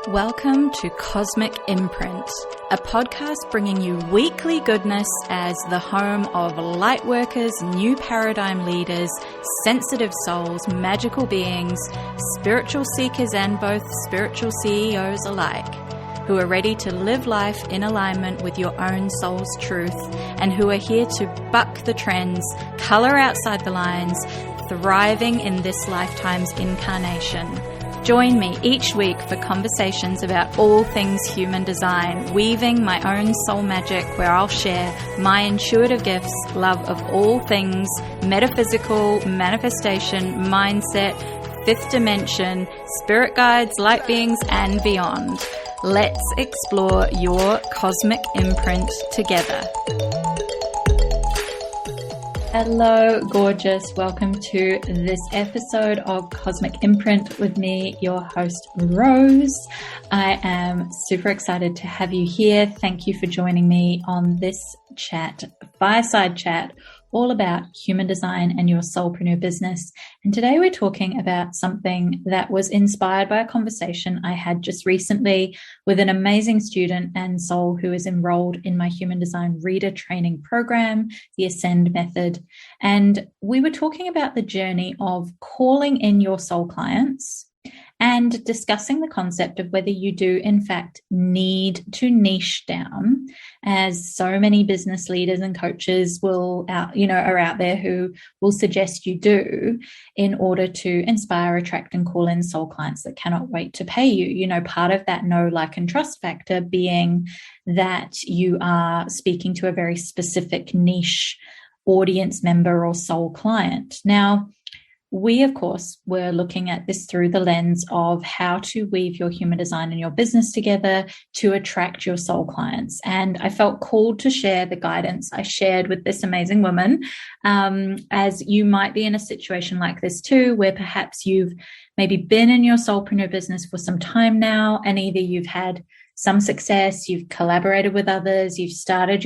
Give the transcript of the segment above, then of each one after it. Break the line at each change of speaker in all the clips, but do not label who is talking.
Welcome to Cosmic Imprint, a podcast bringing you weekly goodness as the home of lightworkers, new paradigm leaders, sensitive souls, magical beings, spiritual seekers and both spiritual CEOs alike, who are ready to live life in alignment with your own soul's truth and who are here to buck the trends, color outside the lines, thriving in this lifetime's incarnation. Join me each week for conversations about all things human design, weaving my own soul magic where I'll share my intuitive gifts, love of all things metaphysical, manifestation, mindset, fifth dimension, spirit guides, light beings, and beyond. Let's explore your cosmic imprint together. Hello, gorgeous. Welcome to this episode of Cosmic Imprint with me, your host, Rose. I am super excited to have you here. Thank you for joining me on this chat, fireside chat, all about human design and your soulpreneur business. And today we're talking about something that was inspired by a conversation I had just recently with an amazing student and soul who is enrolled in my human design reader training program, the Ascend method. And we were talking about the journey of calling in your soul clients and discussing the concept of whether you do, in fact, need to niche down, as so many business leaders and coaches are out there who will suggest you do in order to inspire, attract, and call in soul clients that cannot wait to pay you. You know, part of that know, like, and trust factor being that you are speaking to a very specific niche audience member or soul client. Now, we, of course, were looking at this through the lens of how to weave your human design and your business together to attract your soul clients. And I felt called to share the guidance I shared with this amazing woman, as you might be in a situation like this too, where perhaps you've maybe been in your soulpreneur business for some time now, and either you've had some success, you've collaborated with others, you've started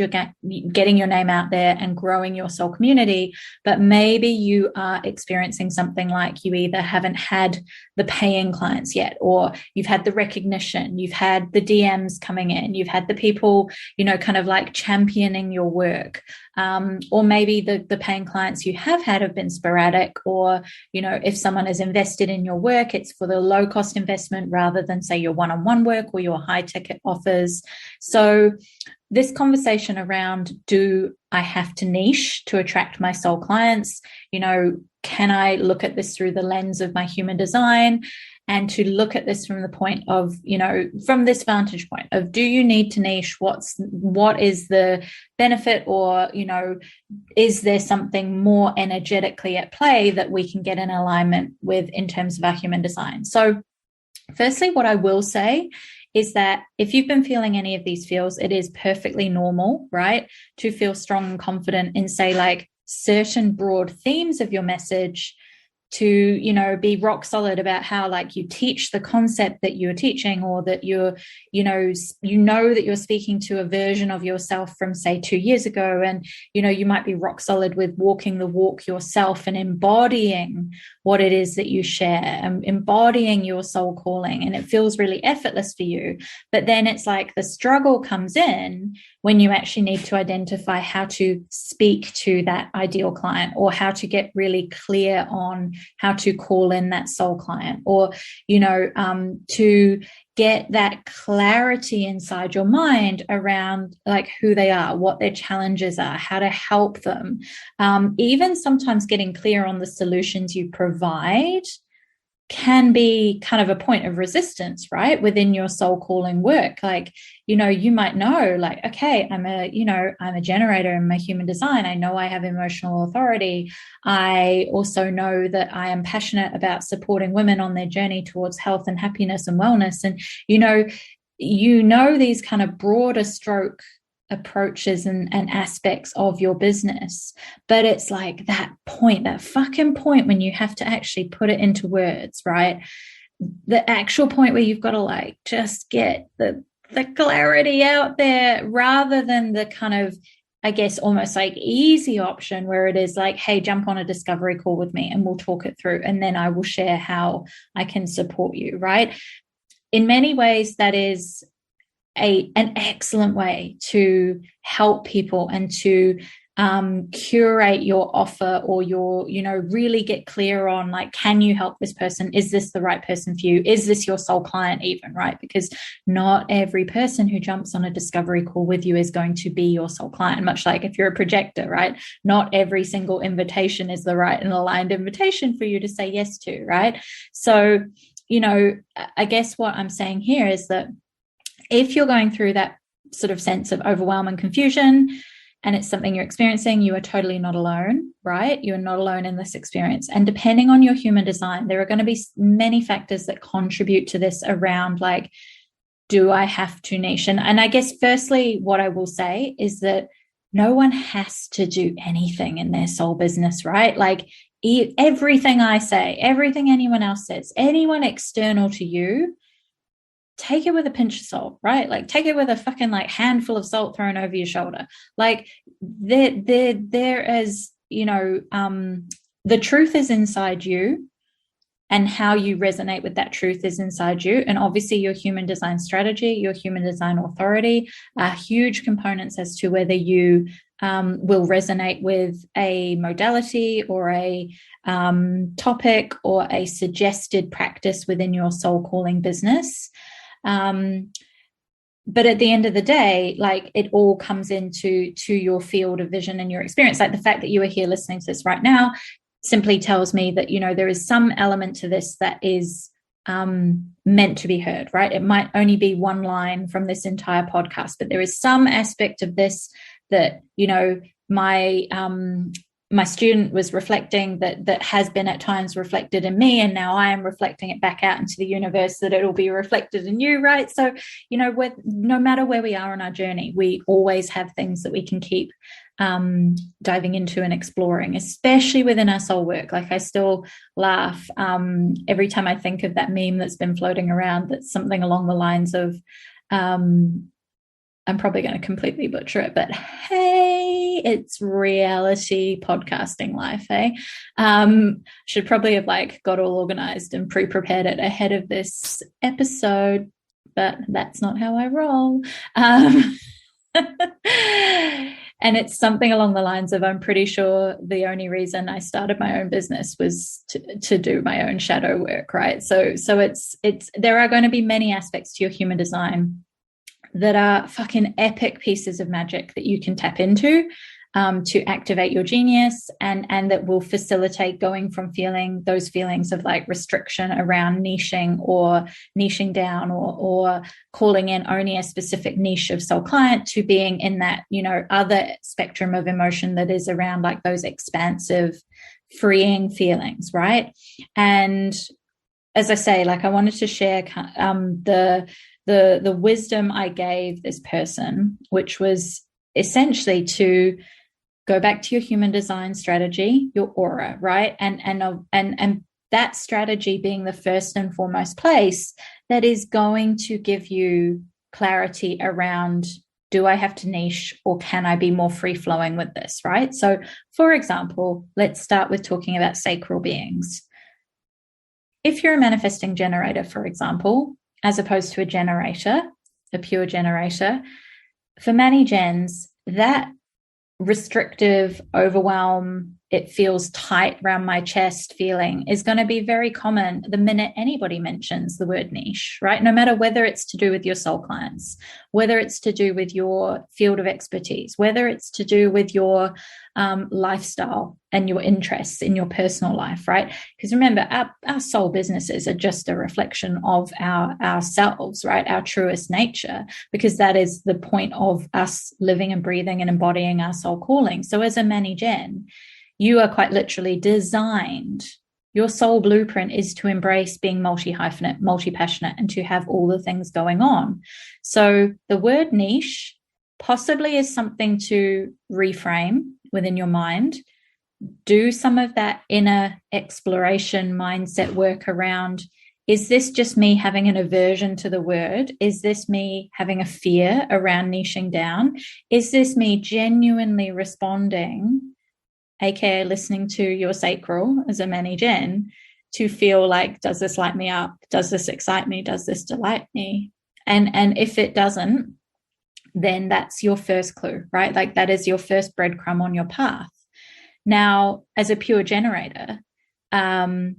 getting your name out there and growing your soul community, but maybe you are experiencing something like you either haven't had the paying clients yet, or you've had the recognition, you've had the DMs coming in, you've had the people, kind of like championing your work. Or maybe the paying clients you have been sporadic, or, if someone has invested in your work, it's for the low cost investment rather than say your one-on-one work or your high ticket offers. So this conversation around, do I have to niche to attract my soul clients? Can I look at this through the lens of my human design? And to look at this from the point of, from this vantage point of, do you need to niche? What is the benefit? Or, is there something more energetically at play that we can get in alignment with in terms of our human design? So firstly, what I will say is that if you've been feeling any of these feels, it is perfectly normal, right? To feel strong and confident in, say, like certain broad themes of your message, to, be rock solid about how, like, you teach the concept that you're teaching, or that you're, that you're speaking to a version of yourself from, say, 2 years ago. And, you might be rock solid with walking the walk yourself and embodying what it is that you share and embodying your soul calling. And it feels really effortless for you. But then it's like the struggle comes in when you actually need to identify how to speak to that ideal client, or how to get really clear on how to call in that soul client, or, to get that clarity inside your mind around, like, who they are, what their challenges are, how to help them. Even sometimes getting clear on the solutions you provide can be kind of a point of resistance, right? Within your soul calling work. Like, you might know, like, okay, I'm a generator in my human design. I know I have emotional authority. I also know that I am passionate about supporting women on their journey towards health and happiness and wellness. And, these kind of broader stroke approaches and aspects of your business, but it's like that fucking point when you have to actually put it into words, right? The actual point where you've got to, like, just get the clarity out there, rather than the kind of, I guess, almost like easy option where it is like, hey, jump on a discovery call with me and we'll talk it through, and then I will share how I can support you, right? in many ways, that is an excellent way to help people and to curate your offer, or your, really get clear on, like, can you help this person? Is this the right person for you? Is this your soul client even, right? Because not every person who jumps on a discovery call with you is going to be your soul client, much like if you're a projector, right? Not every single invitation is the right and aligned invitation for you to say yes to, right? So, I guess what I'm saying here is that if you're going through that sort of sense of overwhelm and confusion, and it's something you're experiencing, you are totally not alone, right? You're not alone in this experience. And depending on your human design, there are going to be many factors that contribute to this around, like, do I have to niche? And I guess firstly, what I will say is that no one has to do anything in their soul business, right? Like, everything I say, everything anyone else says, anyone external to you, take it with a pinch of salt, right? Like, take it with a fucking handful of salt thrown over your shoulder. Like, there is, the truth is inside you, and how you resonate with that truth is inside you. And obviously your human design strategy, your human design authority are huge components as to whether you will resonate with a modality or a topic or a suggested practice within your soul calling business. But at the end of the day, like, it all comes into your field of vision and your experience. Like, the fact that you are here listening to this right now simply tells me that, there is some element to this that is meant to be heard, right? It might only be one line from this entire podcast, but there is some aspect of this that, my student was reflecting, that has been at times reflected in me, and now I am reflecting it back out into the universe, that it'll be reflected in you, right? So, no matter where we are on our journey, we always have things that we can keep diving into and exploring, especially within our soul work. Like, I still laugh every time I think of that meme that's been floating around, that's something along the lines of, I'm probably going to completely butcher it, but hey, it's reality podcasting life, hey? Should probably have got all organized and pre-prepared it ahead of this episode, but that's not how I roll. And it's something along the lines of, I'm pretty sure the only reason I started my own business was to do my own shadow work, right? So it's there are going to be many aspects to your human design that are fucking epic pieces of magic that you can tap into to activate your genius, and that will facilitate going from feeling those feelings of restriction around niching or niching down or calling in only a specific niche of soul client, to being in that, other spectrum of emotion that is around those expansive, freeing feelings, right? And as I say, I wanted to share the wisdom I gave this person, which was essentially to go back to your human design strategy, your aura, right? And that strategy being the first and foremost place that is going to give you clarity around, do I have to niche, or can I be more free flowing with this, right? So, for example, let's start with talking about sacral beings. If you're a manifesting generator, for example, as opposed to a generator, a pure generator, for many gens, that restrictive, overwhelm, it feels tight around my chest feeling is going to be very common the minute anybody mentions the word niche, right? No matter whether it's to do with your soul clients, whether it's to do with your field of expertise, whether it's to do with your lifestyle and your interests in your personal life, right? Because remember, our soul businesses are just a reflection of ourselves, right? Our truest nature, because that is the point of us living and breathing and embodying our soul calling. So as a Mani Gen, you are quite literally designed. Your soul blueprint is to embrace being multi-hyphenate, multi-passionate, and to have all the things going on. So the word niche possibly is something to reframe within your mind. Do some of that inner exploration mindset work around, is this just me having an aversion to the word? Is this me having a fear around niching down? Is this me genuinely responding, aka listening to your sacral as a Mani Gen, to feel like, does this light me up? Does this excite me? Does this delight me? And if it doesn't, then that's your first clue, right? Like that is your first breadcrumb on your path. Now, as a pure generator, that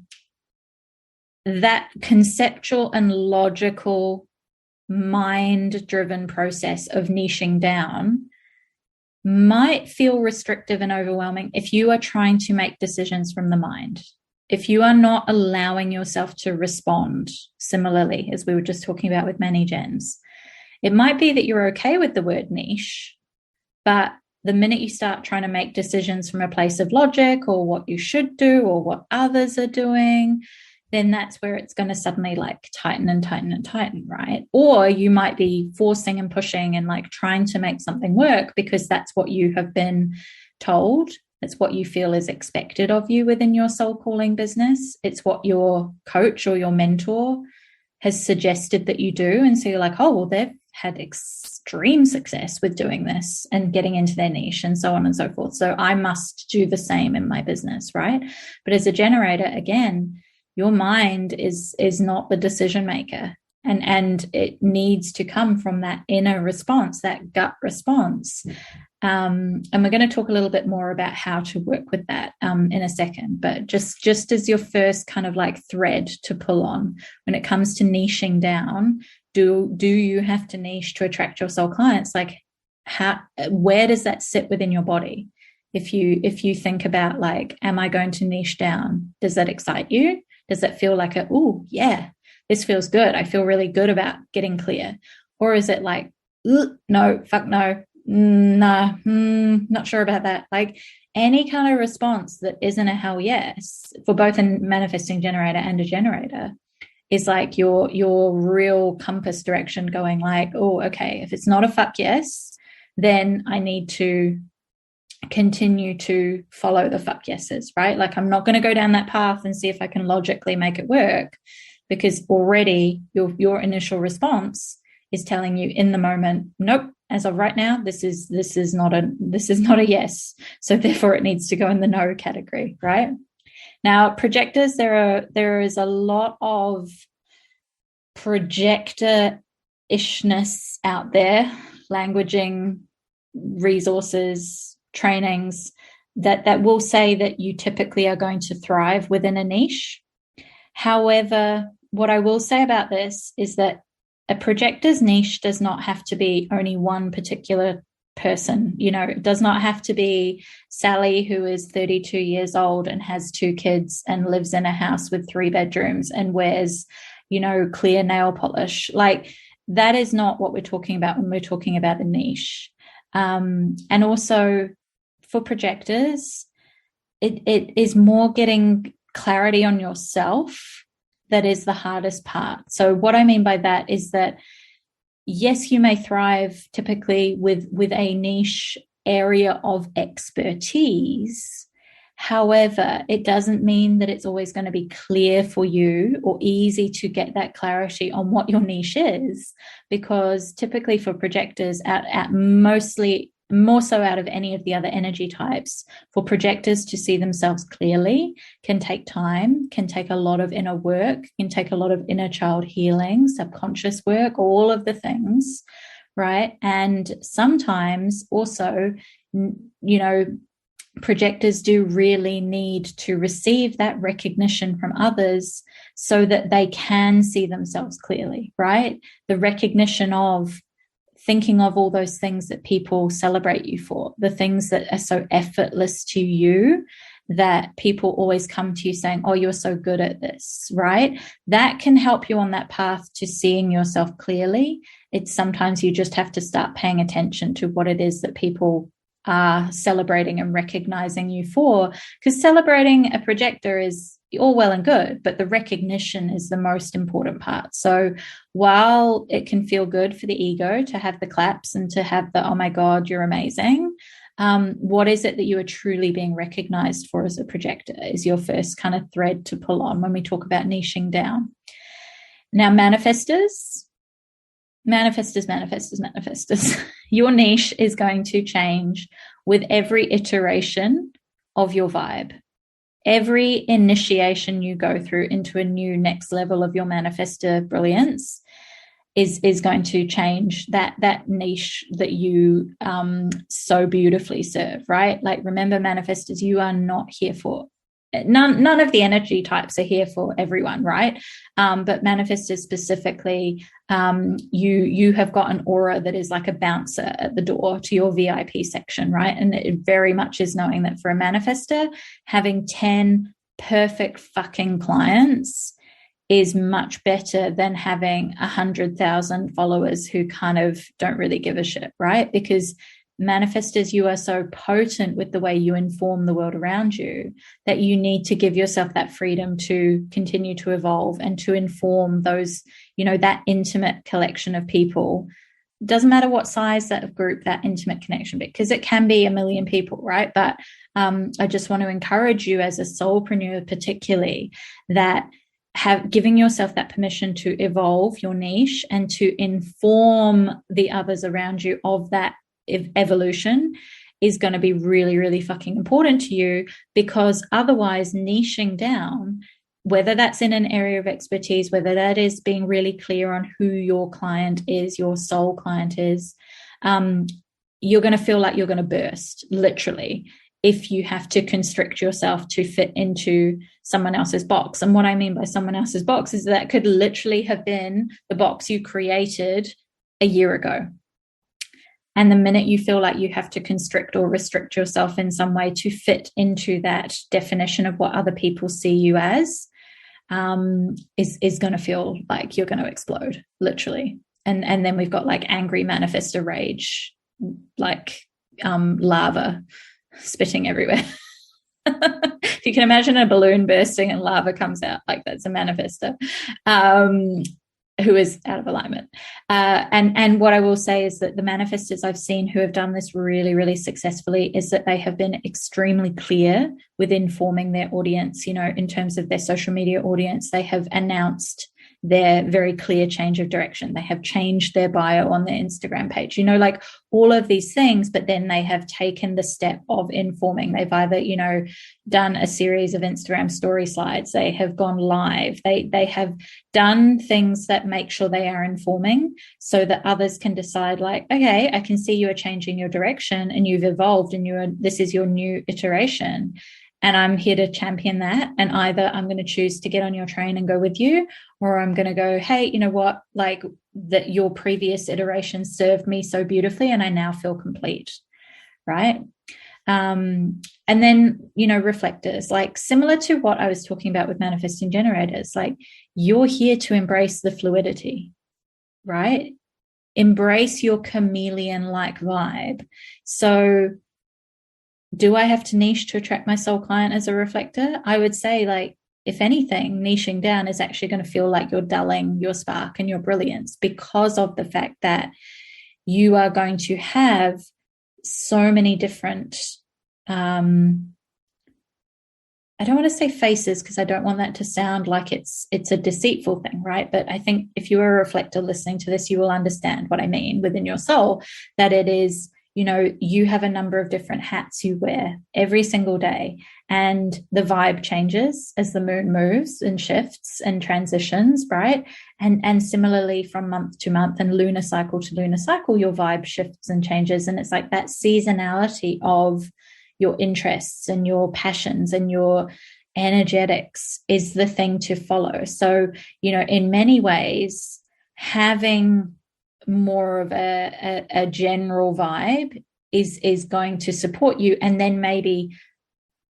conceptual and logical mind-driven process of niching down might feel restrictive and overwhelming if you are trying to make decisions from the mind. If you are not allowing yourself to respond similarly, as we were just talking about with many gens, it might be that you're okay with the word niche, but the minute you start trying to make decisions from a place of logic or what you should do or what others are doing, then that's where it's going to suddenly like tighten and tighten and tighten, right? Or you might be forcing and pushing and like trying to make something work because that's what you have been told. It's what you feel is expected of you within your soul calling business. It's what your coach or your mentor has suggested that you do. And so you're like, oh, well, they've had extreme success with doing this and getting into their niche and so on and so forth. So I must do the same in my business, right? But as a generator, again, your mind is not the decision maker. And it needs to come from that inner response, that gut response. And we're going to talk a little bit more about how to work with that in a second. But just as your first kind of like thread to pull on when it comes to niching down, do you have to niche to attract your soul clients? Like where does that sit within your body? If you think about like, am I going to niche down? Does that excite you? Does that feel like oh yeah, this feels good. I feel really good about getting clear. Or is it like, no, fuck no, nah, not sure about that. Like any kind of response that isn't a hell yes for both a manifesting generator and a generator is like your real compass direction going like, oh, okay, if it's not a fuck yes, then I need to continue to follow the fuck yeses, right? Like I'm not going to go down that path and see if I can logically make it work, because already your initial response is telling you in the moment, nope, as of right now, this is not a yes. So therefore it needs to go in the no category, right? Now, projectors, there is a lot of projector-ishness out there, languaging, resources, trainings that will say that you typically are going to thrive within a niche. However, what I will say about this is that a projector's niche does not have to be only one particular person. You know, it does not have to be Sally, who is 32 years old and has 2 kids and lives in a house with 3 bedrooms and wears, you know, clear nail polish. Like that is not what we're talking about when we're talking about a niche. And also for projectors, it is more getting clarity on yourself that is the hardest part. So what I mean by that is that, yes, you may thrive typically with a niche area of expertise. However, it doesn't mean that it's always going to be clear for you or easy to get that clarity on what your niche is, because typically for projectors, at mostly more so out of any of the other energy types, for projectors to see themselves clearly can take time, can take a lot of inner work, can take a lot of inner child healing, subconscious work, all of the things, right? And sometimes also, you know, projectors do really need to receive that recognition from others so that they can see themselves clearly, right? The recognition of thinking of all those things that people celebrate you for, the things that are so effortless to you that people always come to you saying, oh, you're so good at this, right? That can help you on that path to seeing yourself clearly. It's sometimes you just have to start paying attention to what it is that people are celebrating and recognizing you for, because celebrating a projector is all well and good, but the recognition is the most important part. So while it can feel good for the ego to have the claps and to have the, oh my God, you're amazing, what is it that you are truly being recognized for as a projector is your first kind of thread to pull on when we talk about niching down. Now, manifestors. Your niche is going to change with every iteration of your vibe. every initiation you go through into a new next level of your manifestor brilliance is going to change that niche that you so beautifully serve, right? Like, remember, manifestors, you are not here for none of the energy types are here for everyone, right? But manifestors specifically, you have got an aura that is like a bouncer at the door to your VIP section, right? And it very much is knowing that for a manifestor, having 10 perfect fucking clients is much better than having 100,000 followers who kind of don't really give a shit, right? Because manifestors, you are so potent with the way you inform the world around you that you need to give yourself that freedom to continue to evolve and to inform those, that intimate collection of people. Doesn't matter what size that of group, that intimate connection, because it can be 1 million people, right? But I just want to encourage you as a soulpreneur particularly, that giving yourself that permission to evolve your niche and to inform the others around you of that evolution is going to be really, really fucking important to you, because otherwise niching down, whether that's in an area of expertise, whether that is being really clear on who your client is, your soul client is, you're going to feel like you're going to burst, literally, if you have to constrict yourself to fit into someone else's box. And what I mean by someone else's box is that could literally have been the box you created a year ago. And the minute you feel like you have to constrict or restrict yourself in some way to fit into that definition of what other people see you as, is going to feel like you're going to explode, literally. And then we've got like angry manifestor rage, like lava spitting everywhere. If you can imagine a balloon bursting and lava comes out, like, that's a manifestor who is out of alignment. And what I will say is that the manifestors I've seen who have done this really, really successfully is that they have been extremely clear with informing their audience, in terms of their social media audience. They have announced their very clear change of direction. They have changed their bio on their Instagram page, like all of these things, but then they have taken the step of informing. They've either, done a series of Instagram story slides. They have gone live. They have done things that make sure they are informing so that others can decide, like, okay, I can see you are changing your direction and you've evolved and this is your new iteration. And I'm here to champion that. And either I'm going to choose to get on your train and go with you, or I'm going to go, hey, you know what? Like, that your previous iteration served me so beautifully and I now feel complete, right? And then, reflectors, like similar to what I was talking about with manifesting generators, like, you're here to embrace the fluidity, right? Embrace your chameleon-like vibe. So do I have to niche to attract my soul client as a reflector? I would say, like, if anything, niching down is actually going to feel like you're dulling your spark and your brilliance, because of the fact that you are going to have so many different, I don't want to say faces, because I don't want that to sound like it's a deceitful thing, right? But I think if you are a reflector listening to this, you will understand what I mean within your soul, that it is, you have a number of different hats you wear every single day, and the vibe changes as the moon moves and shifts and transitions, right? And similarly, from month to month and lunar cycle to lunar cycle, your vibe shifts and changes. And it's like that seasonality of your interests and your passions and your energetics is the thing to follow. So, in many ways, having more of a general vibe is going to support you. And then maybe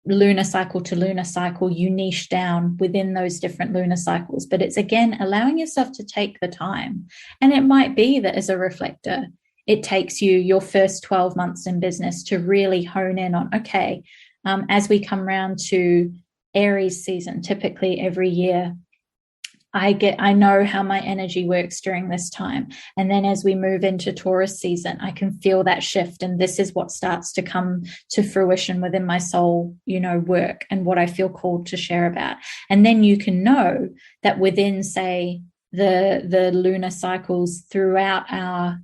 lunar cycle to lunar cycle, you niche down within those different lunar cycles. But it's, again, allowing yourself to take the time. And it might be that as a reflector, it takes you your first 12 months in business to really hone in on, okay, as we come around to Aries season, typically every year, I know how my energy works during this time. And then as we move into Taurus season, I can feel that shift. And this is what starts to come to fruition within my soul, work and what I feel called to share about. And then you can know that within, say, the lunar cycles throughout our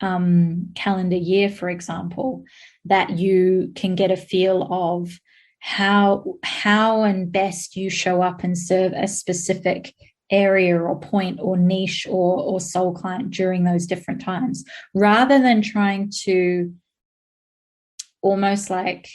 calendar year, for example, that you can get a feel of how and best you show up and serve a specific area or point or niche or soul client during those different times, rather than trying to almost like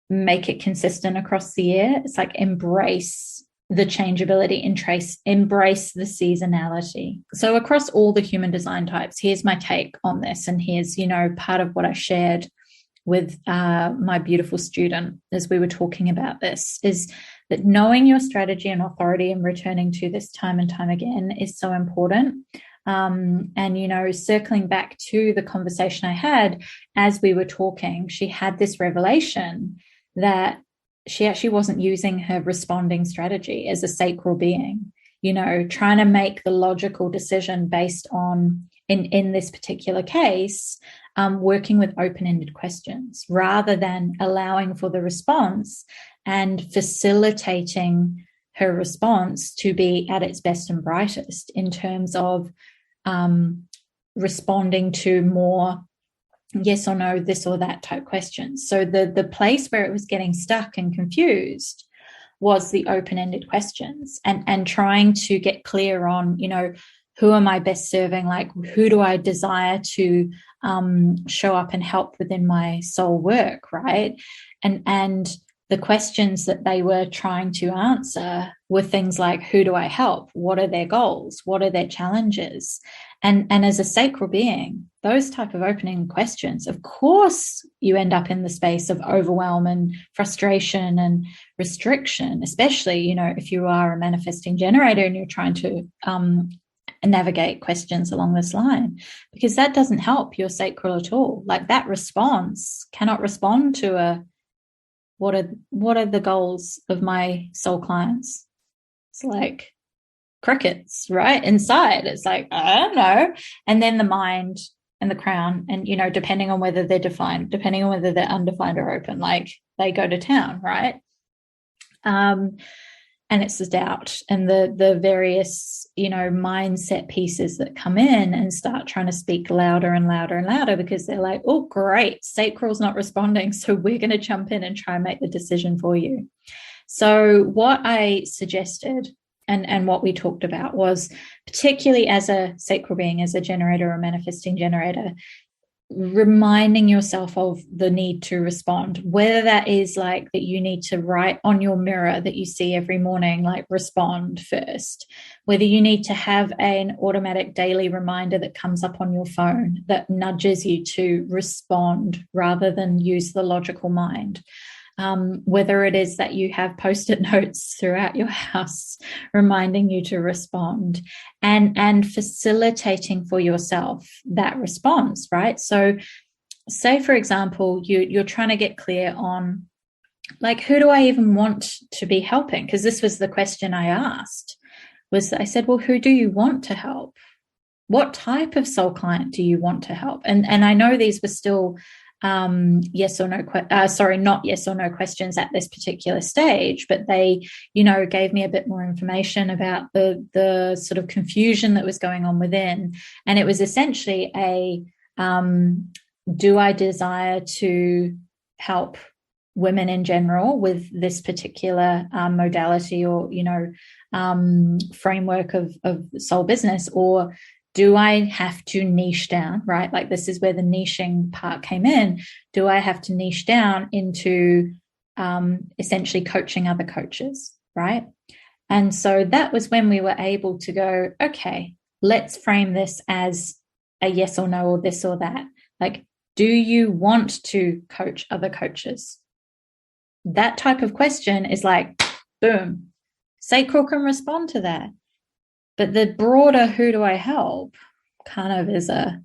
make it consistent across the year. It's like embrace the changeability, embrace the seasonality. So across all the human design types, here's my take on this. And here's, part of what I shared with my beautiful student as we were talking about this, is that knowing your strategy and authority and returning to this time and time again is so important. And, circling back to the conversation I had as we were talking, she had this revelation that she actually wasn't using her responding strategy as a sacral being, trying to make the logical decision based on, in this particular case, working with open-ended questions rather than allowing for the response and facilitating her response to be at its best and brightest in terms of responding to more yes or no, this or that type questions. So the place where it was getting stuck and confused was the open-ended questions and trying to get clear on, who am I best serving? Like, who do I desire to show up and help within my soul work, right? And the questions that they were trying to answer were things like, who do I help? What are their goals? What are their challenges? And as a sacral being, those type of opening questions, of course, you end up in the space of overwhelm and frustration and restriction, especially, if you are a manifesting generator and you're trying to navigate questions along this line, because that doesn't help your sacral at all. Like, that response cannot respond to what are the goals of my soul clients? It's like crickets, right? Inside, it's like, I don't know. And then the mind and the crown, and depending on whether they're defined, depending on whether they're undefined or open, like, they go to town, right? And it's the doubt and the various, mindset pieces that come in and start trying to speak louder and louder and louder, because they're like, oh, great, sacral's not responding, so we're going to jump in and try and make the decision for you. So what I suggested and what we talked about was, particularly as a sacral being, as a generator or manifesting generator, reminding yourself of the need to respond, whether that is like that you need to write on your mirror that you see every morning, like, respond first, whether you need to have an automatic daily reminder that comes up on your phone that nudges you to respond rather than use the logical mind. Whether it is that you have post-it notes throughout your house reminding you to respond, and facilitating for yourself that response, right? So say, for example, you're trying to get clear on, like, who do I even want to be helping? Because this was the question I asked, I said, well, who do you want to help? What type of soul client do you want to help? And I know these were still yes or no, not yes or no questions at this particular stage, but they, gave me a bit more information about the sort of confusion that was going on within. And it was essentially do I desire to help women in general with this particular modality or, framework of soul business, or do I have to niche down, right? Like, this is where the niching part came in. Do I have to niche down into essentially coaching other coaches, right? And so that was when we were able to go, okay, let's frame this as a yes or no, or this or that. Like, do you want to coach other coaches? That type of question is like, boom, sacral can respond to that. But the broader who do I help kind of is I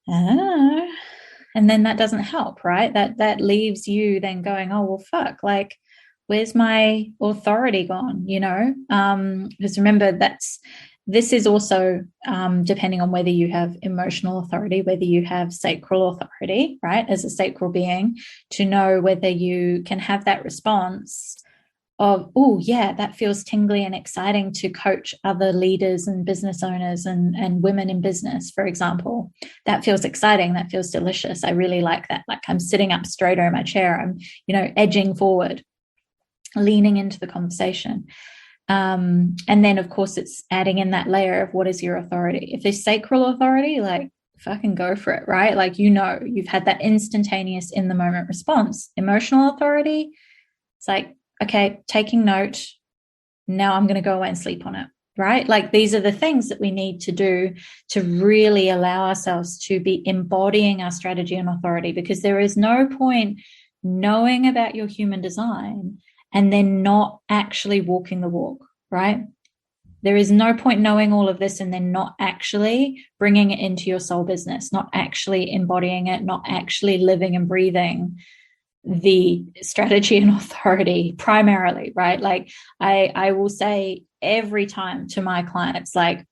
don't know. And then that doesn't help, right? That leaves you then going, oh, well, fuck, like, where's my authority gone, Because remember, this is also depending on whether you have emotional authority, whether you have sacral authority, right, as a sacral being, to know whether you can have that response of, oh, yeah, that feels tingly and exciting to coach other leaders and business owners and women in business, for example. That feels exciting. That feels delicious. I really like that. Like, I'm sitting up straighter in my chair. I'm, edging forward. leaning into the conversation. And then, of course, it's adding in that layer of what is your authority. If there's sacral authority, like, fucking go for it, right? Like, you've had that instantaneous in the moment response. Emotional authority, it's like, okay, taking note. Now I'm going to go away and sleep on it, right? Like, these are the things that we need to do to really allow ourselves to be embodying our strategy and authority, because there is no point knowing about your human design and then not actually walking the walk, right? There is no point knowing all of this and then not actually bringing it into your soul business, not actually embodying it, not actually living and breathing the strategy and authority primarily, right? Like, I will say every time to my clients, like,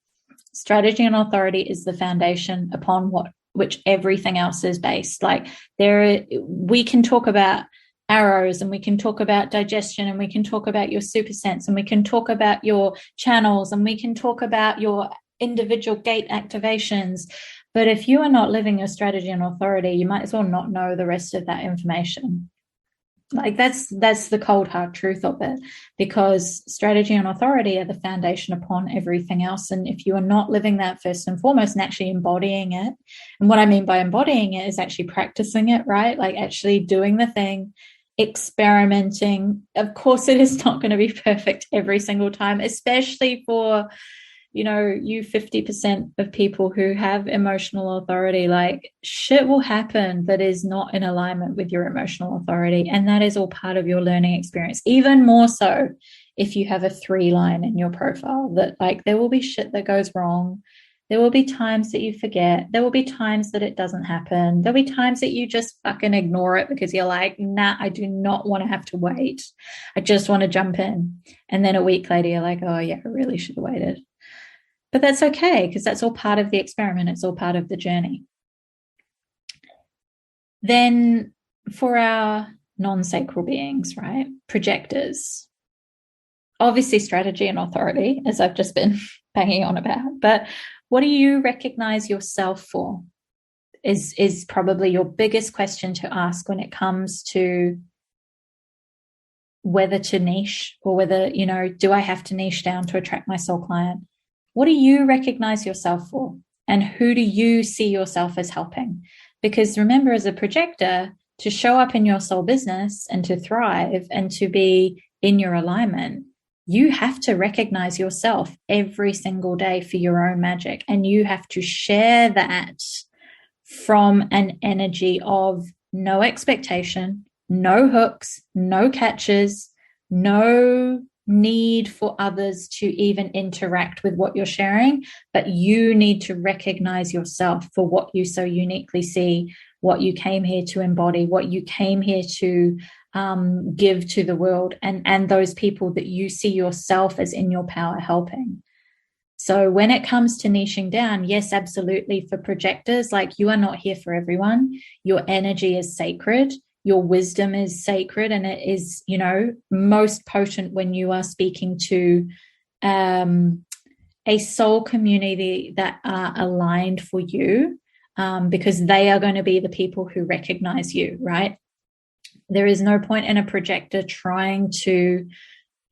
strategy and authority is the foundation upon which everything else is based. Like, we can talk about arrows, and we can talk about digestion, and we can talk about your super sense, and we can talk about your channels, and we can talk about your individual gate activations. But if you are not living your strategy and authority, you might as well not know the rest of that information. Like, that's the cold hard truth of it, because strategy and authority are the foundation upon everything else. And if you are not living that first and foremost and actually embodying it, and what I mean by embodying it is actually practicing it, right? Like, actually doing the thing, experimenting. Of course, it is not going to be perfect every single time, especially for, you 50% of people who have emotional authority. Like, shit will happen that is not in alignment with your emotional authority. And that is all part of your learning experience. Even more so if you have a 3-line in your profile, that, like, there will be shit that goes wrong. There will be times that you forget. There will be times that it doesn't happen. There'll be times that you just fucking ignore it because you're like, nah, I do not want to have to wait. I just want to jump in. And then a week later, you're like, oh yeah, I really should have waited. But that's okay, because that's all part of the experiment. It's all part of the journey. Then for our non-sacral beings, right? Projectors. Obviously strategy and authority, as I've just been banging on about. But what do you recognize yourself for is probably your biggest question to ask when it comes to whether to niche, or whether, do I have to niche down to attract my soul client? What do you recognize yourself for? And who do you see yourself as helping? Because remember, as a projector, to show up in your soul business and to thrive and to be in your alignment, you have to recognize yourself every single day for your own magic. And you have to share that from an energy of no expectation, no hooks, no catches, no need for others to even interact with what you're sharing, but you need to recognize yourself for what you so uniquely see, what you came here to embody, what you came here to give to the world, and those people that you see yourself as in your power helping. So when it comes to niching down, yes, absolutely, for projectors, like, you are not here for everyone. Your energy is sacred. Your wisdom is sacred, and it is, most potent when you are speaking to a soul community that are aligned for you, because they are going to be the people who recognize you, right? There is no point in a projector trying to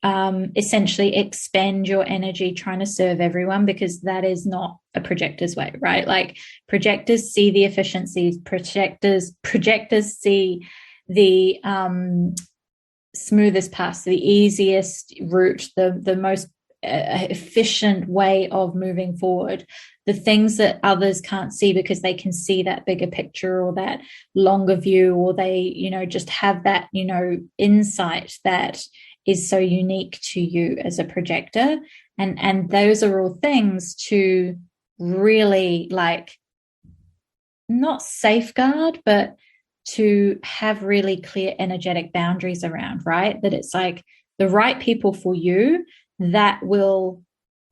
essentially expend your energy trying to serve everyone, because that is not a projector's way, right? Like, projectors see the efficiencies, projectors see the smoothest path, the easiest route, the most efficient way of moving forward, the things that others can't see because they can see that bigger picture or that longer view, or they just have that insight that is so unique to you as a projector. And those are all things to really, like, not safeguard, but to have really clear energetic boundaries around, right? That it's like the right people for you that will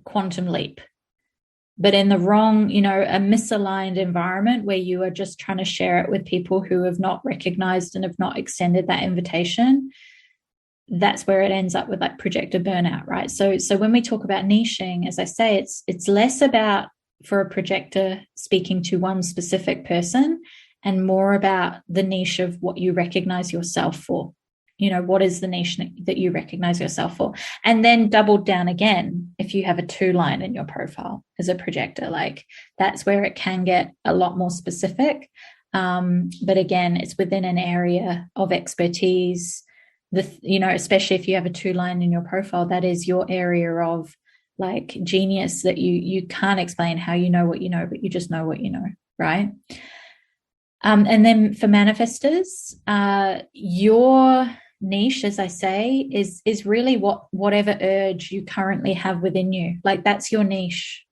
quantum leap. But in the wrong, a misaligned environment where you are just trying to share it with people who have not recognized and have not extended that invitation, that's where it ends up with, like, projector burnout, right? So when we talk about niching, as I say, it's less about, for a projector, speaking to one specific person, and more about the niche of what you recognize yourself for. what is the niche that you recognize yourself for? And then double down again. If you have a 2-line in your profile as a projector, like that's where it can get a lot more specific. But again, it's within an area of expertise. Especially if you have a 2-line in your profile, that is your area of like genius that you can't explain how you know what you know, but you just know what you know, right? And then for manifestors, your niche, as I say, is really whatever urge you currently have within you. Like that's your niche.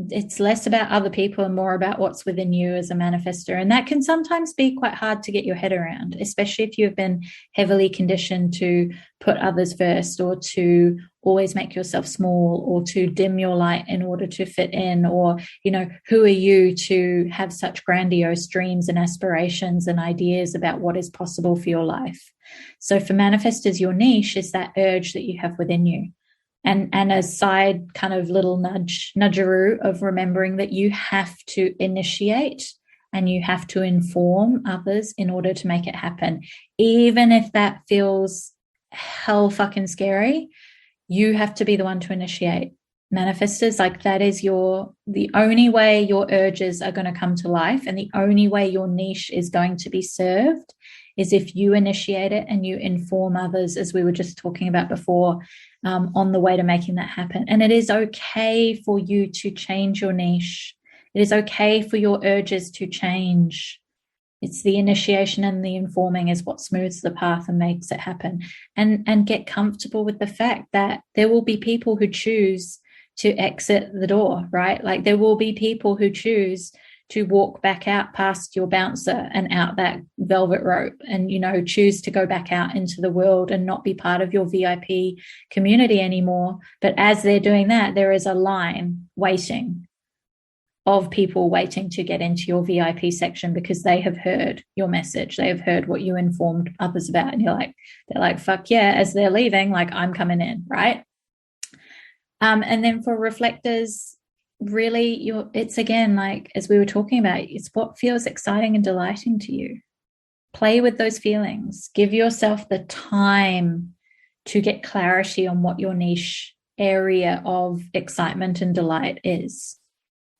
It's less about other people and more about what's within you as a manifestor. And that can sometimes be quite hard to get your head around, especially if you've been heavily conditioned to put others first, or to always make yourself small, or to dim your light in order to fit in, or, who are you to have such grandiose dreams and aspirations and ideas about what is possible for your life. So for manifestors, your niche is that urge that you have within you. And a side kind of little nudgeroo of remembering that you have to initiate and you have to inform others in order to make it happen. Even if that feels hell fucking scary, you have to be the one to initiate. Manifestors, like that is the only way your urges are going to come to life, and the only way your niche is going to be served is if you initiate it and you inform others, as we were just talking about before, on the way to making that happen. And it is okay for you to change your niche. It is okay for your urges to change. It's the initiation and the informing is what smooths the path and makes it happen. And get comfortable with the fact that there will be people who choose to exit the door, right? Like there will be people who choose to walk back out past your bouncer and out that velvet rope and, choose to go back out into the world and not be part of your VIP community anymore. But as they're doing that, there is a line waiting of people waiting to get into your VIP section because they have heard your message. They have heard what you informed others about. And they're like, fuck yeah, as they're leaving, like I'm coming in, right? And then for reflectors, really it's again, like as we were talking about, it's what feels exciting and delighting to you. Play with those feelings. Give yourself the time to get clarity on what your niche area of excitement and delight is.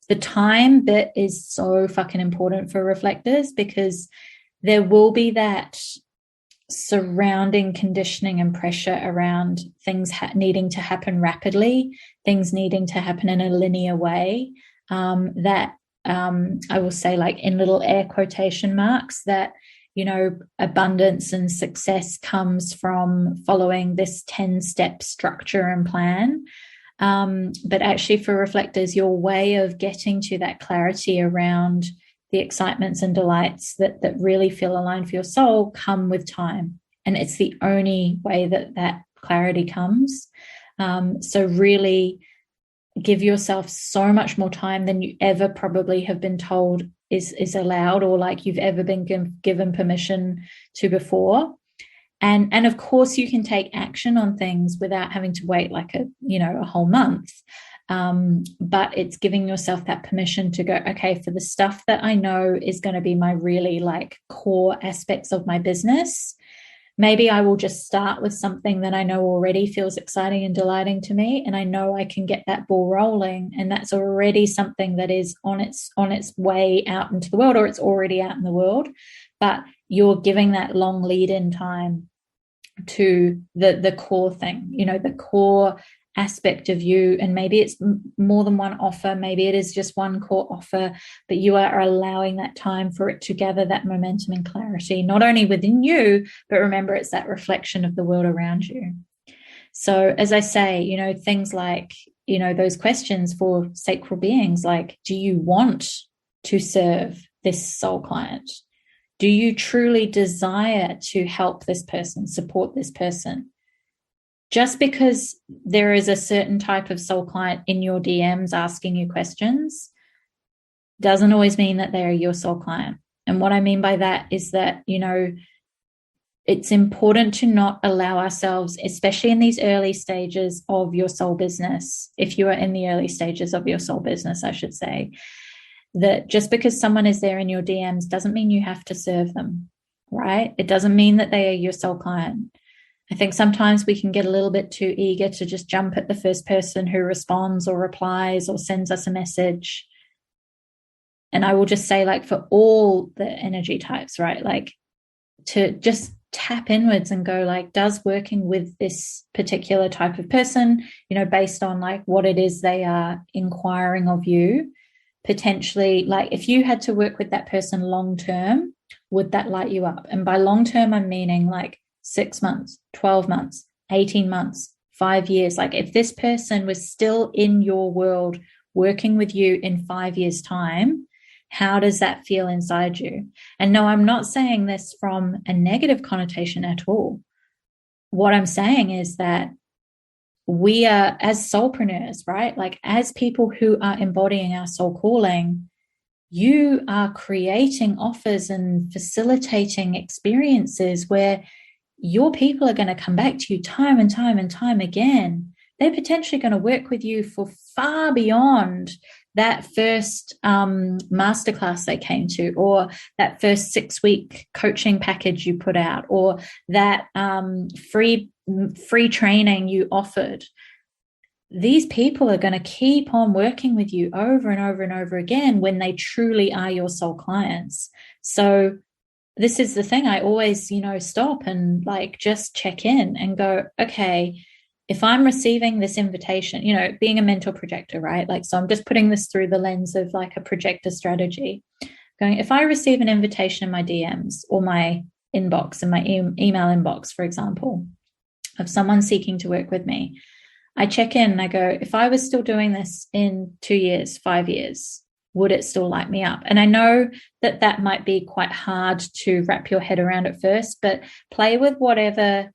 The time bit is so fucking important for reflectors, because there will be that surrounding conditioning and pressure around things needing to happen rapidly, things needing to happen in a linear way, that I will say, like in little air quotation marks, that abundance and success comes from following this 10-step structure and plan. But actually for reflectors, your way of getting to that clarity around the excitements and delights that really feel aligned for your soul come with time. And it's the only way that clarity comes. So really give yourself so much more time than you ever probably have been told is allowed, or like you've ever been given permission to before. And of course you can take action on things without having to wait like a whole month. But it's giving yourself that permission to go, okay, for the stuff that I know is going to be my really like core aspects of my business, maybe I will just start with something that I know already feels exciting and delighting to me, and I know I can get that ball rolling, and that's already something that is on its way out into the world, or it's already out in the world, but you're giving that long lead in time to the core thing, the core aspect of you. And maybe it's more than one offer, maybe it is just one core offer, but you are allowing that time for it to gather that momentum and clarity, not only within you, but remember, it's that reflection of the world around you. So as I say, things like, those questions for sacral beings, like, do you want to serve this soul client? Do you truly desire to help this person, support this person? Just because there is a certain type of soul client in your DMs asking you questions doesn't always mean that they are your soul client. And what I mean by that is that, it's important to not allow ourselves, especially in these early stages of your soul business, if you are in the early stages of your soul business, I should say, that just because someone is there in your DMs doesn't mean you have to serve them. right? It doesn't mean that they are your soul client. I think sometimes we can get a little bit too eager to just jump at the first person who responds or replies or sends us a message. And I will just say, like, for all the energy types, right? Like, to just tap inwards and go, like, does working with this particular type of person, based on like what it is they are inquiring of you, potentially, like, if you had to work with that person long term, would that light you up? And by long term, I'm meaning like 6 months, 12 months, 18 months, 5 years. Like, if this person was still in your world working with you in 5 years' time, how does that feel inside you? And no, I'm not saying this from a negative connotation at all. What I'm saying is that we are, as soulpreneurs, right? Like, as people who are embodying our soul calling, you are creating offers and facilitating experiences where your people are going to come back to you time and time and time again. They're potentially going to work with you for far beyond that first masterclass they came to, or that first 6-week coaching package you put out, or that free training you offered. These people are going to keep on working with you over and over and over again when they truly are your soul clients. So this is the thing. I always, stop and like just check in and go, okay, if I'm receiving this invitation, being a mental projector, right? Like, so I'm just putting this through the lens of like a projector strategy. Going, if I receive an invitation in my DMs or my inbox, in my email inbox, for example, of someone seeking to work with me, I check in and I go, if I was still doing this in 2 years, 5 years, would it still light me up? And I know that that might be quite hard to wrap your head around at first, but play with whatever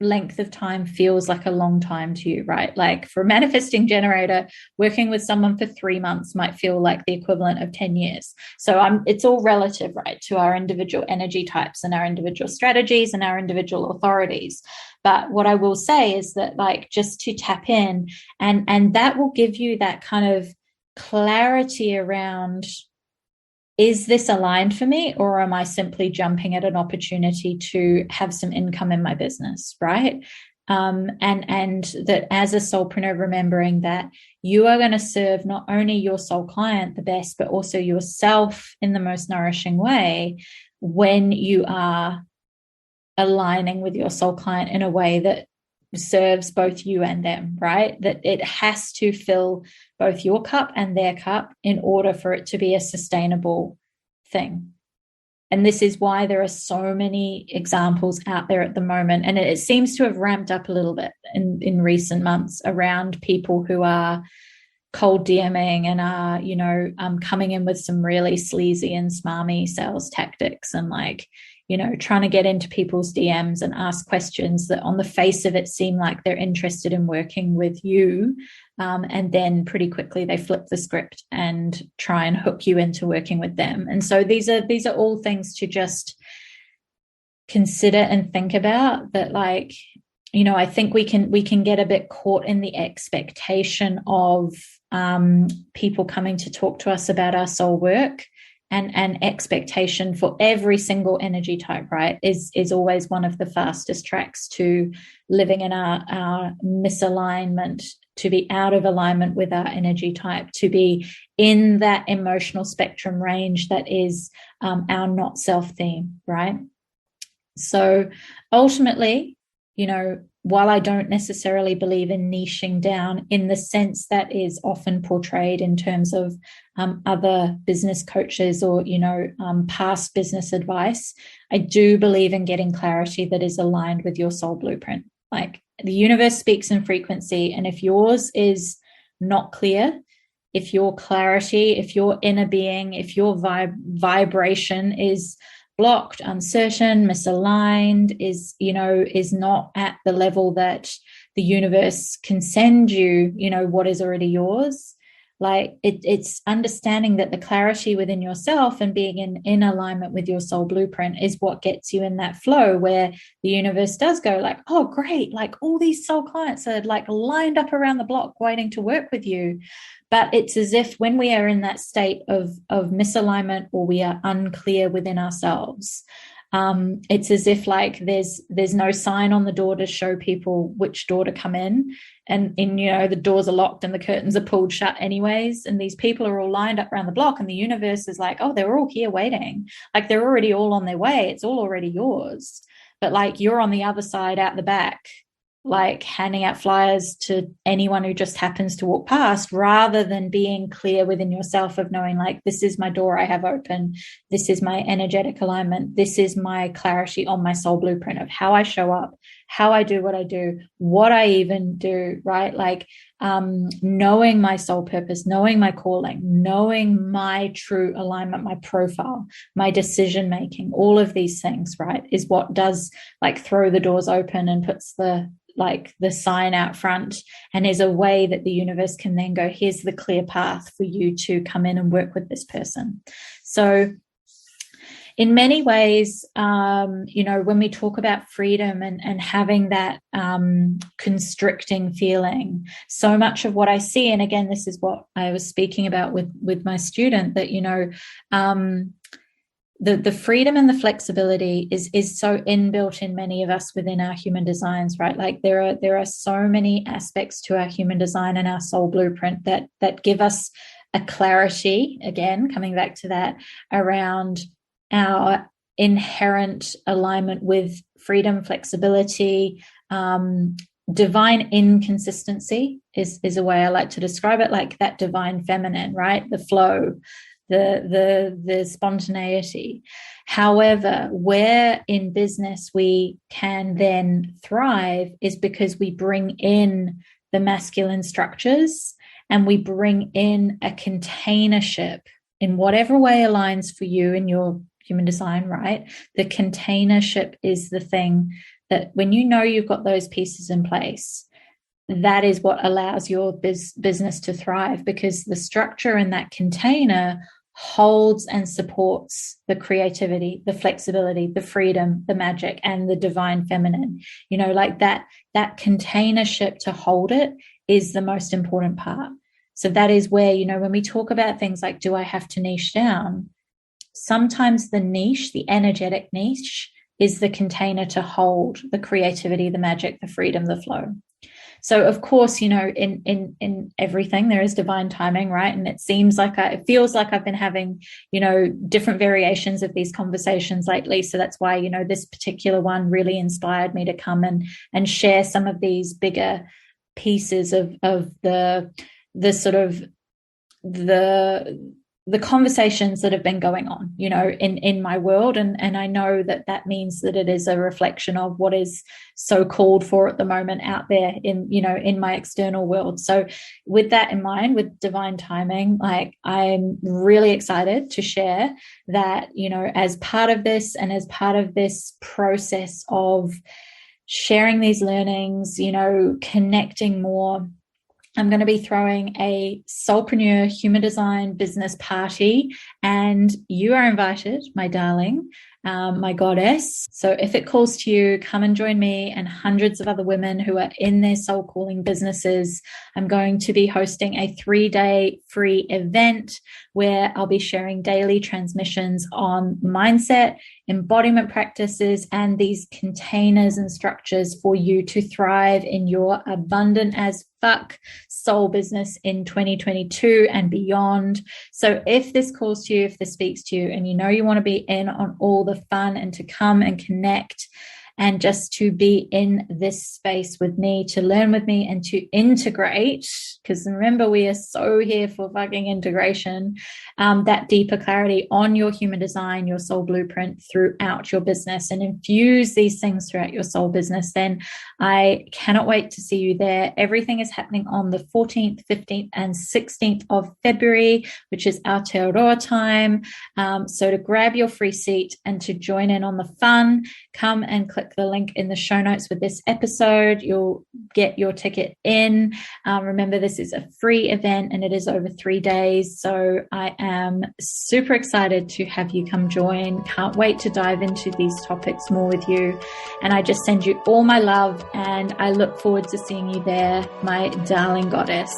length of time feels like a long time to you, right? Like, for a manifesting generator, working with someone for 3 months might feel like the equivalent of 10 years. So it's all relative, right, to our individual energy types and our individual strategies and our individual authorities. But what I will say is that, like, just to tap in, and that will give you that kind of clarity around, is this aligned for me, or am I simply jumping at an opportunity to have some income in my business, right? And that as a soulpreneur, remembering that you are going to serve not only your soul client the best, but also yourself in the most nourishing way when you are aligning with your soul client in a way that serves both you and them, right? That it has to fill both your cup and their cup in order for it to be a sustainable thing. And this is why there are so many examples out there at the moment. And it seems to have ramped up a little bit in recent months around people who are cold DMing and are, coming in with some really sleazy and smarmy sales tactics and trying to get into people's DMs and ask questions that on the face of it seem like they're interested in working with you. And then pretty quickly they flip the script and try and hook you into working with them. And so these are all things to just consider and think about, that I think we can get a bit caught in the expectation of people coming to talk to us about our soul work. And expectation for every single energy type, right, is always one of the fastest tracks to living in our misalignment, to be out of alignment with our energy type, to be in that emotional spectrum range that is our not self theme, right? So ultimately, while I don't necessarily believe in niching down in the sense that is often portrayed in terms of other business coaches or, past business advice, I do believe in getting clarity that is aligned with your soul blueprint. Like, the universe speaks in frequency, and if yours is not clear, if your clarity, if your inner being, if your vibration is blocked, uncertain, misaligned, is not at the level that the universe can send you, what is already yours. Like, it's understanding that the clarity within yourself and being in alignment with your soul blueprint is what gets you in that flow where the universe does go like, oh, great. Like, all these soul clients are like lined up around the block waiting to work with you. But it's as if when we are in that state of misalignment, or we are unclear within ourselves, It's as if like there's no sign on the door to show people which door to come in. And the doors are locked and the curtains are pulled shut anyways. And these people are all lined up around the block, and the universe is like, oh, they're all here waiting. Like they're already all on their way. It's all already yours. But like you're on the other side out the back, like handing out flyers to anyone who just happens to walk past, rather than being clear within yourself of knowing like, this is my door I have open. This is my energetic alignment. This is my clarity on my soul blueprint of how I show up, how I do, what I even do, right? Like knowing my soul purpose, knowing my calling, knowing my true alignment, my profile, my decision-making, all of these things, right, is what does like throw the doors open and puts the sign out front, and is a way that the universe can then go, here's the clear path for you to come in and work with this person. So in many ways, when we talk about freedom and having that constricting feeling, so much of what I see, and again, this is what I was speaking about with my student, that, the freedom and the flexibility is so inbuilt in many of us within our human designs, right? Like there are so many aspects to our human design and our soul blueprint that give us a clarity, again, coming back to that, around our inherent alignment with freedom, flexibility, divine inconsistency is a way I like to describe it, like that divine feminine, right? The flow, the spontaneity. However, where in business we can then thrive is because we bring in the masculine structures, and we bring in a containership in whatever way aligns for you in your human design, right? The containership is the thing that when you've got those pieces in place, that is what allows your business to thrive, because the structure in that container holds and supports the creativity, the flexibility, the freedom, the magic, and the divine feminine. Like that containership to hold it is the most important part. So that is where, when we talk about things like, do I have to niche down? Sometimes the niche, the energetic niche, is the container to hold the creativity, the magic, the freedom, the flow. So of course, in everything there is divine timing, right? And it feels like I've been having, different variations of these conversations lately. So that's why, this particular one really inspired me to come and share some of these bigger pieces of the sort of the conversations that have been going on, in my world. And I know that means that it is a reflection of what is so called for at the moment out there in my external world. So with that in mind, with divine timing, like I'm really excited to share that, as part of this and as part of this process of sharing these learnings, connecting more, I'm going to be throwing a soulpreneur human design business party, and you are invited, my darling, my goddess. So if it calls to you, come and join me and hundreds of other women who are in their soul calling businesses. I'm going to be hosting a 3-day free event where I'll be sharing daily transmissions on mindset, embodiment practices, and these containers and structures for you to thrive in your abundant as fuck soul business in 2022 and beyond. So if this calls to you, if this speaks to you, and you want to be in on all the fun and to come and connect and just to be in this space with me, to learn with me and to integrate, because remember, we are so here for fucking integration, that deeper clarity on your human design, your soul blueprint throughout your business, and infuse these things throughout your soul business, then I cannot wait to see you there. Everything is happening on the 14th, 15th, and 16th of February, which is Aotearoa time. So to grab your free seat and to join in on the fun, come and click the link in the show notes with this episode. You'll get your ticket in. Remember, this is a free event and it is over 3 days. So I am super excited to have you come join. Can't wait to dive into these topics more with you. And I just send you all my love, and I look forward to seeing you there, my darling goddess.